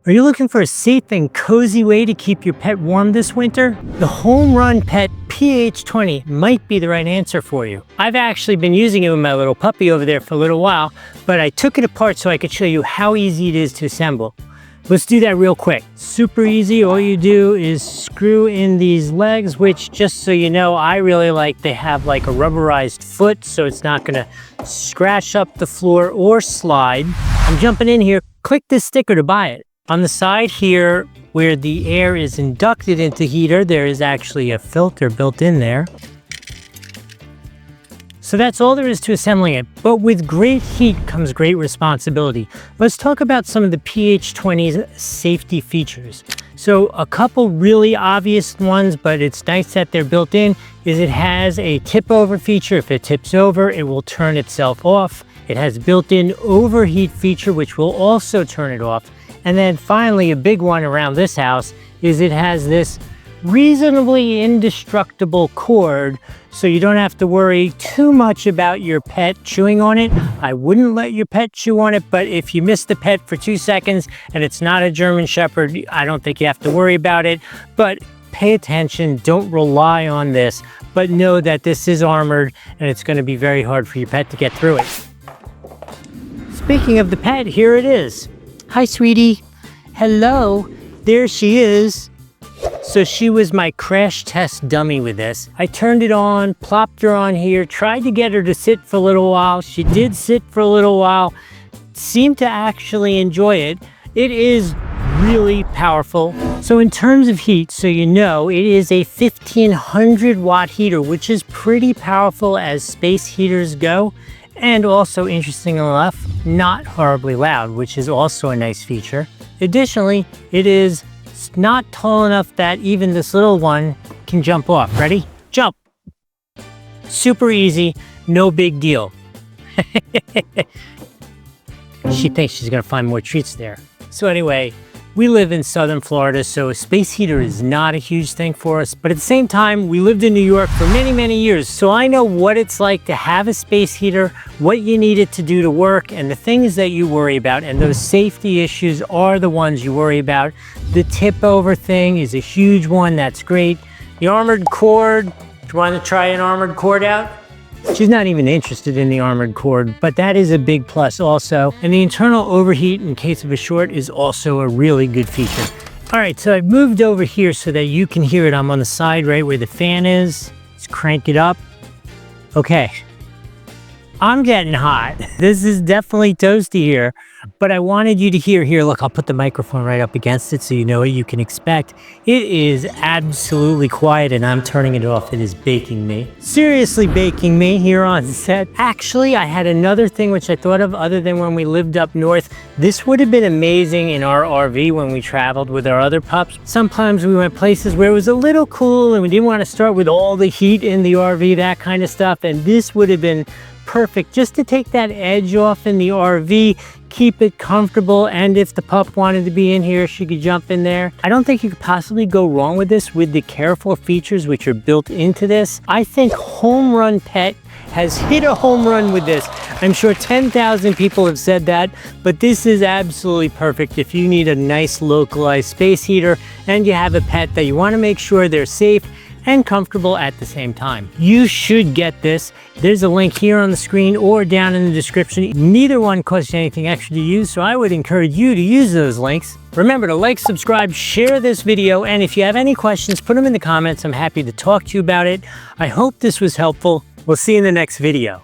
Are you looking for a safe and cozy way to keep your pet warm this winter? The HomeRunPet PH20 might be the right answer for you. I've actually been using it with my little puppy over there for a little while, but I took it apart so I could show you how easy it is to assemble. Let's do that real quick. Super easy. All you do is screw in these legs, which, just so you know, I really like. They have like a rubberized foot, so it's not gonna scratch up the floor or slide. I'm jumping in here. Click this sticker to buy it. On the side here, where the air is inducted into heater, there is actually a filter built in there. So that's all there is to assembling it, but with great heat comes great responsibility. Let's talk about some of the PH20's safety features. So a couple really obvious ones, but it's nice that they're built in, is it has a tip over feature. If it tips over, it will turn itself off. It has built-in overheat feature, which will also turn it off. And then finally, a big one around this house is it has this reasonably indestructible cord, so you don't have to worry too much about your pet chewing on it. I wouldn't let your pet chew on it, but if you miss the pet for 2 seconds and it's not a German Shepherd, I don't think you have to worry about it. But pay attention, don't rely on this, but know that this is armored and it's going to be very hard for your pet to get through it. Speaking of the pet, here it is. Hi, sweetie. Hello. There she is. So she was my crash test dummy with this. I turned it on, plopped her on here, tried to get her to sit for a little while. She did sit for a little while, seemed to actually enjoy it. It is really powerful. So in terms of heat, so you know, it is a 1500 watt heater, which is pretty powerful as space heaters go. And also, interestingly enough, not horribly loud, which is also a nice feature. Additionally, it is not tall enough that even this little one can jump off. Ready? Jump! Super easy, no big deal. She thinks she's gonna find more treats there. So anyway, we live in southern Florida, so a space heater is not a huge thing for us. But at the same time, we lived in New York for many, many years. So I know what it's like to have a space heater, what you need it to do to work, and the things that you worry about. And those safety issues are the ones you worry about. The tip over thing is a huge one. That's great. The armored cord. Do you want to try an armored cord out? She's not even interested in the armored cord, but that is a big plus also. And the internal overheat in case of a short is also a really good feature. All right, so I've moved over here so that you can hear it. I'm on the side right where the fan is. Let's crank it up. Okay. I'm getting hot. This is definitely toasty here, but I wanted you to hear here. Look, I'll put the microphone right up against it so you know what you can expect. It is absolutely quiet and I'm turning it off. It is baking me. Seriously baking me here on set. Actually, I had another thing which I thought of other than when we lived up north. This would have been amazing in our RV when we traveled with our other pups. Sometimes we went places where it was a little cool and we didn't want to start with all the heat in the RV, that kind of stuff. And this would have been perfect just to take that edge off in the RV, keep it comfortable, and if the pup wanted to be in here, she could jump in there. I don't think you could possibly go wrong with this with the careful features which are built into this. I think HomeRunPet has hit a home run with this. I'm sure 10,000 people have said that, but this is absolutely perfect if you need a nice localized space heater and you have a pet that you want to make sure they're safe and comfortable at the same time. You should get this. There's a link here on the screen or down in the description. Neither one costs you anything extra to use, so I would encourage you to use those links. Remember to like, subscribe, share this video, and if you have any questions, put them in the comments. I'm happy to talk to you about it. I hope this was helpful. We'll see you in the next video.